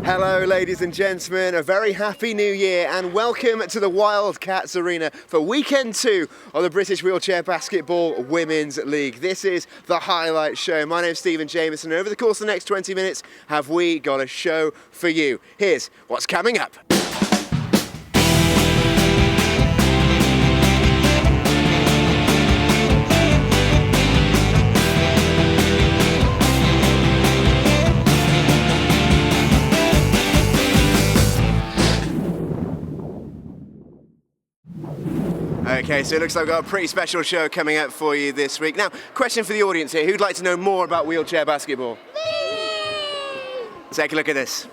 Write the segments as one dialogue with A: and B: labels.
A: Hello ladies and gentlemen, a very happy new year and welcome to the Wildcats Arena for weekend 2 of the British Wheelchair Basketball Women's League. This is the highlight show. My name's Stephen Jameson and over the course of the next 20 minutes have we got a show for you. Here's what's coming up. Okay, so it looks like we've got a pretty special show coming up for you this week. Now, question for the audience here, who'd like to know more about wheelchair basketball? Me! Take a look at this.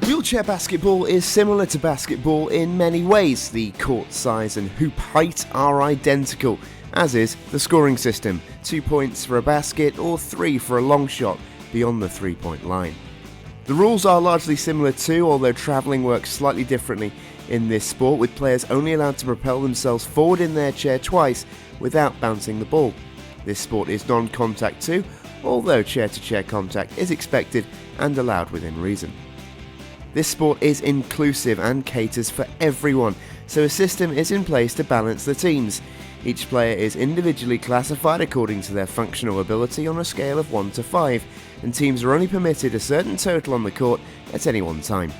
A: Wheelchair basketball is similar to basketball in many ways. The court size and hoop height are identical, as is the scoring system. 2 points for a basket or 3 for a long shot beyond the 3-point line. The rules are largely similar too, although travelling works slightly differently in this sport, with players only allowed to propel themselves forward in their chair twice without bouncing the ball. This sport is non-contact too, although chair-to-chair contact is expected and allowed within reason. This sport is inclusive and caters for everyone, so a system is in place to balance the teams. Each player is individually classified according to their functional ability on a scale of 1 to 5, and teams are only permitted a certain total on the court at any one time.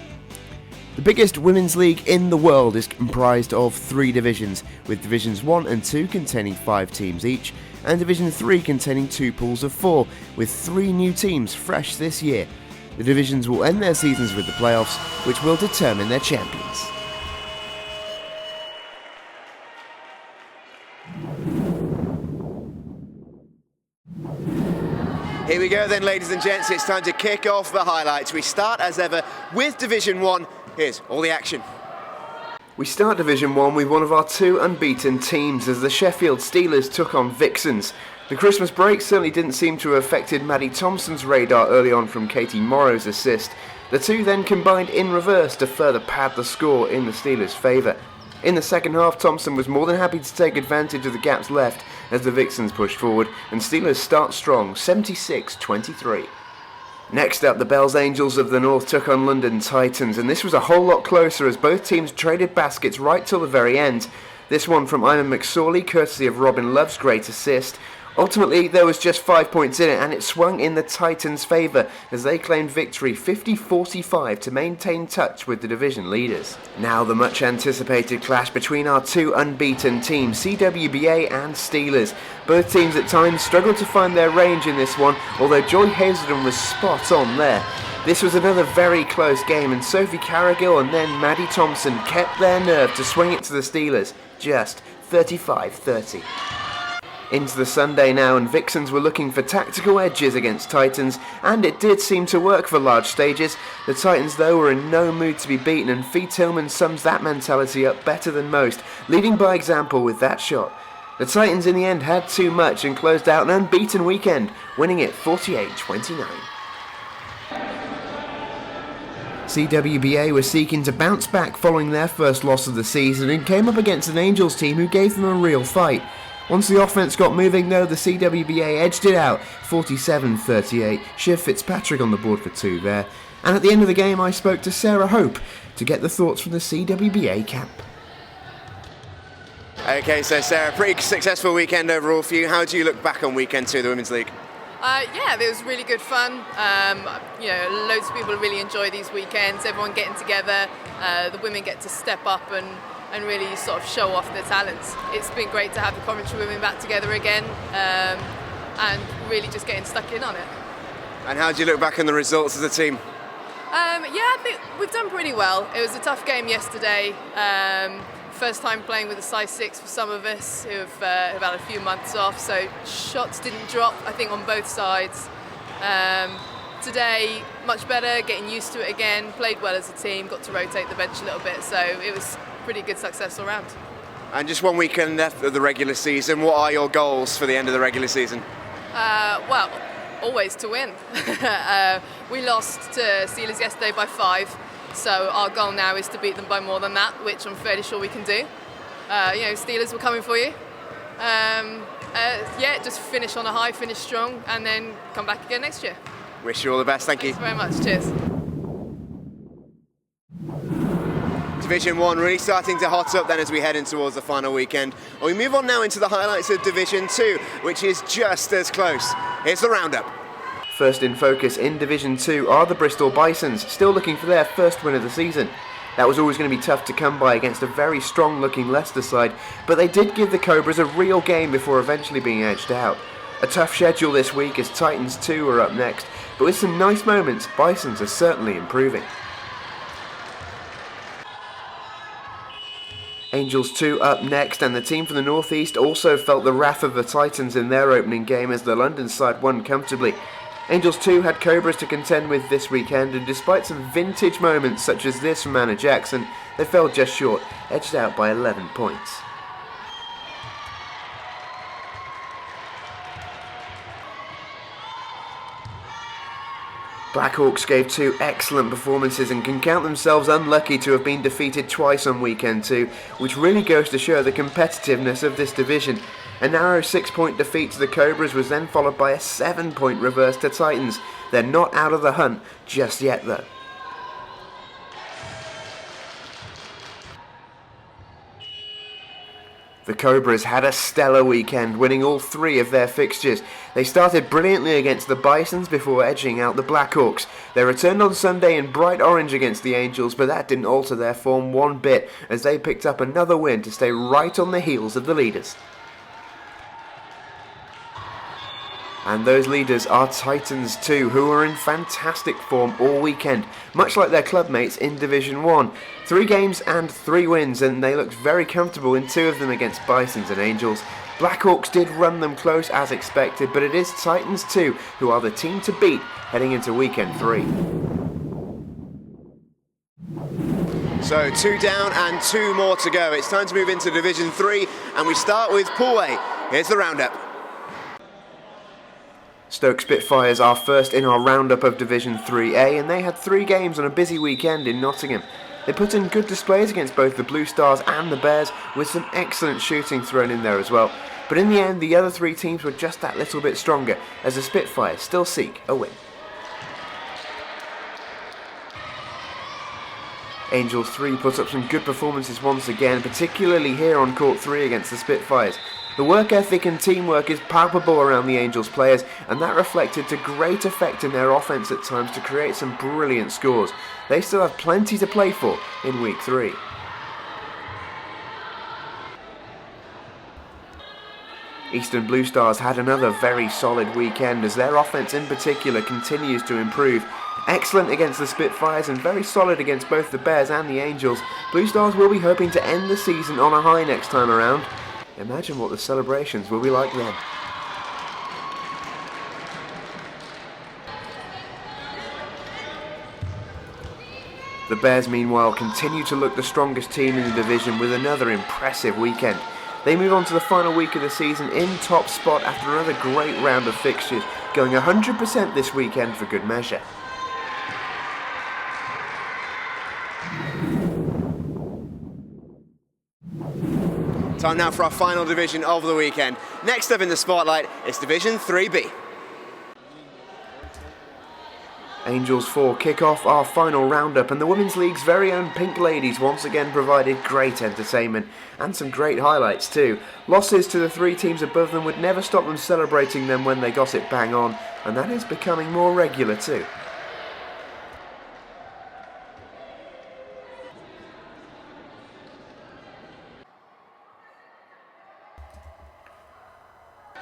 A: The biggest women's league in the world is comprised of 3 divisions, with Divisions 1 and 2 containing 5 teams each, and Division 3 containing 2 pools of 4, with 3 new teams fresh this year. The divisions will end their seasons with the playoffs, which will determine their champions. Here we go then, ladies and gents, it's time to kick off the highlights. We start as ever with Division 1. Here's all the action. We start Division 1 with one of our 2 unbeaten teams as the Sheffield Steelers took on Vixens. The Christmas break certainly didn't seem to have affected Maddie Thompson's radar early on from Katie Morrow's assist. The two then combined in reverse to further pad the score in the Steelers' favour. In the second half, Thompson was more than happy to take advantage of the gaps left as the Vixens pushed forward, and Steelers start strong, 76-23. Next up, the Bells Angels of the North took on London Titans, and this was a whole lot closer as both teams traded baskets right till the very end. This one from Iman McSorley, courtesy of Robin Love's great assist. Ultimately, there was just 5 points in it, and it swung in the Titans' favour as they claimed victory 50-45 to maintain touch with the division leaders. Now the much anticipated clash between our 2 unbeaten teams, CWBA and Steelers. Both teams at times struggled to find their range in this one, although Joy Hazelden was spot on there. This was another very close game, and Sophie Carrigill and then Maddie Thompson kept their nerve to swing it to the Steelers, just 35-30. Into the Sunday now, and Vixens were looking for tactical edges against Titans, and it did seem to work for large stages. The Titans though were in no mood to be beaten, and Fee Tillman sums that mentality up better than most, leading by example with that shot. The Titans in the end had too much and closed out an unbeaten weekend, winning it 48-29. CWBA were seeking to bounce back following their first loss of the season and came up against an Angels team who gave them a real fight. Once the offense got moving though, the CWBA edged it out, 47-38, Shiv Fitzpatrick on the board for 2 there. And at the end of the game I spoke to Sarah Hope to get the thoughts from the CWBA camp. Okay, so Sarah, pretty successful weekend overall for you. How do you look back on weekend 2 of the Women's League?
B: Yeah, it was really good fun. Loads of people really enjoy these weekends, everyone getting together, the women get to step up and really sort of show off their talents. It's been great to have the Coventry women back together again and really just getting stuck in on it.
A: And how do you look back on the results as a team?
B: I think we've done pretty well. It was a tough game yesterday. First time playing with a size 6 for some of us who have had a few months off, so shots didn't drop, I think, on both sides. Today, much better, getting used to it again, played well as a team, got to rotate the bench a little bit, so it was pretty good success all round.
A: And just one weekend left of the regular season, what are your goals for the end of the regular season?
B: Well, always to win. We lost to Steelers yesterday by 5, so our goal now is to beat them by more than that, which I'm fairly sure we can do. Steelers were coming for you. Just finish on a high, finish strong, and then come back again next year.
A: Wish you all the best, thank you.
B: Thanks very much, cheers.
A: Division 1 really starting to hot up then as we head in towards the final weekend. And we move on now into the highlights of Division 2, which is just as close. Here's the roundup. First in focus in Division 2 are the Bristol Bisons, still looking for their first win of the season. That was always going to be tough to come by against a very strong looking Leicester side, but they did give the Cobras a real game before eventually being edged out. A tough schedule this week as Titans 2 are up next, but with some nice moments, Bisons are certainly improving. Angels 2 up next, and the team from the North East also felt the wrath of the Titans in their opening game as the London side won comfortably. Angels 2 had Cobras to contend with this weekend, and despite some vintage moments such as this from Anna Jackson, they fell just short, edged out by 11 points. Blackhawks gave 2 excellent performances and can count themselves unlucky to have been defeated twice on weekend 2, which really goes to show the competitiveness of this division. A narrow 6-point defeat to the Cobras was then followed by a 7-point reverse to Titans. They're not out of the hunt just yet though. The Cobras had a stellar weekend, winning all 3 of their fixtures. They started brilliantly against the Bisons before edging out the Blackhawks. They returned on Sunday in bright orange against the Angels, but that didn't alter their form one bit as they picked up another win to stay right on the heels of the leaders. And those leaders are Titans 2, who are in fantastic form all weekend, much like their clubmates in Division 1. 3 games and 3 wins, and they looked very comfortable in 2 of them against Bisons and Angels. Blackhawks did run them close as expected, but it is Titans 2 who are the team to beat heading into weekend 3. So 2 down and 2 more to go. It's time to move into Division 3, and we start with Pool A. Here's the roundup. Stoke Spitfires are first in our roundup of Division 3A, and they had 3 games on a busy weekend in Nottingham. They put in good displays against both the Blue Stars and the Bears, with some excellent shooting thrown in there as well. But in the end, the other 3 teams were just that little bit stronger, as the Spitfires still seek a win. Angels 3 put up some good performances once again, particularly here on Court 3 against the Spitfires. The work ethic and teamwork is palpable around the Angels players, and that reflected to great effect in their offense at times to create some brilliant scores. They still have plenty to play for in week 3. Eastern Blue Stars had another very solid weekend as their offense in particular continues to improve. Excellent against the Spitfires and very solid against both the Bears and the Angels. Blue Stars will be hoping to end the season on a high next time around. Imagine what the celebrations will be like then. The Bears meanwhile continue to look the strongest team in the division with another impressive weekend. They move on to the final week of the season in top spot after another great round of fixtures, going 100% this weekend for good measure. Time now for our final division of the weekend. Next up in the spotlight is Division 3B. Angels 4 kick off our final roundup, and the Women's League's very own Pink Ladies once again provided great entertainment and some great highlights too. Losses to the 3 teams above them would never stop them celebrating them when they got it bang on, and that is becoming more regular too.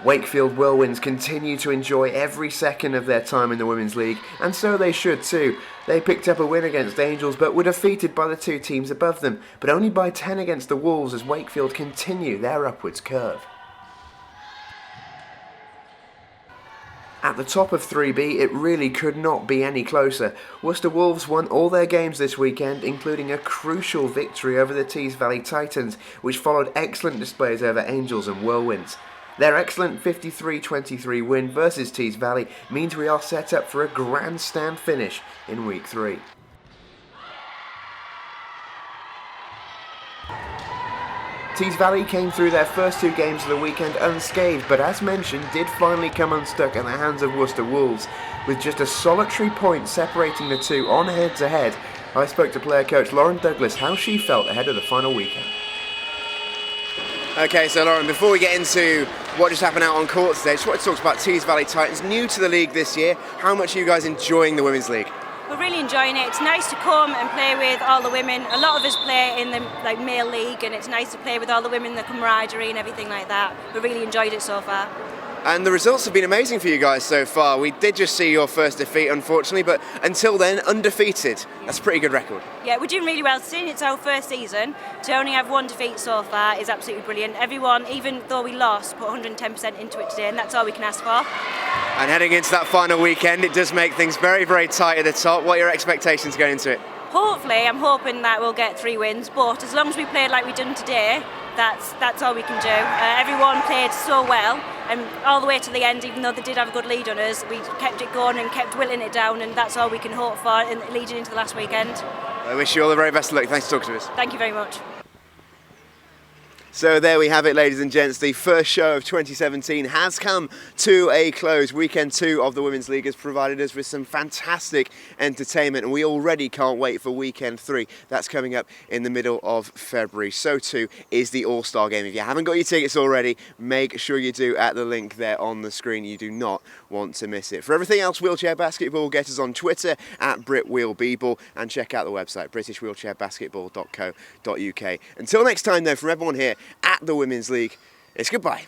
A: Wakefield Whirlwinds continue to enjoy every second of their time in the Women's League, and so they should too. They picked up a win against Angels but were defeated by the 2 teams above them, but only by 10 against the Wolves as Wakefield continue their upwards curve. At the top of 3B, it really could not be any closer. Worcester Wolves won all their games this weekend, including a crucial victory over the Tees Valley Titans, which followed excellent displays over Angels and Whirlwinds. Their excellent 53-23 win versus Tees Valley means we are set up for a grandstand finish in week 3. Tees Valley came through their first 2 games of the weekend unscathed, but as mentioned did finally come unstuck at the hands of Worcester Wolves. With just a solitary point separating the 2 on head-to-head, I spoke to player coach Lauren Douglas how she felt ahead of the final weekend. Okay, so Lauren, before we get into what just happened out on court today, I just want to talk about Tees Valley Titans, new to the league this year. How much are you guys enjoying the Women's League?
C: We're really enjoying it. It's nice to come and play with all the women. A lot of us play in the male league, and it's nice to play with all the women, the camaraderie and everything like that. We've really enjoyed it so far.
A: And the results have been amazing for you guys so far. We did just see your first defeat, unfortunately, but until then, undefeated. That's a pretty good record.
C: Yeah, we're doing really well. Seeing it's our first season, to only have one defeat so far is absolutely brilliant. Everyone, even though we lost, put 110% into it today, and that's all we can ask for.
A: And heading into that final weekend, it does make things very, very tight at the top. What are your expectations going into it?
C: Hopefully, I'm hoping that we'll get 3 wins, but as long as we played like we've done today, that's all we can do. Everyone played so well, and all the way to the end, even though they did have a good lead on us, we kept it going and kept whittling it down, and that's all we can hope for in leading into the last weekend.
A: I wish you all the very best of luck. Thanks for talking to us.
C: Thank you very much.
A: So there we have it, ladies and gents. The first show of 2017 has come to a close. Weekend 2 of the Women's League has provided us with some fantastic entertainment, and we already can't wait for weekend 3. That's coming up in the middle of February. So too is the All-Star game. If you haven't got your tickets already, make sure you do at the link there on the screen. You do not want to miss it. For everything else wheelchair basketball, get us on Twitter at BritWheelBeeble and check out the website britishwheelchairbasketball.co.uk. Until next time though, from everyone here at the Women's League, it's goodbye.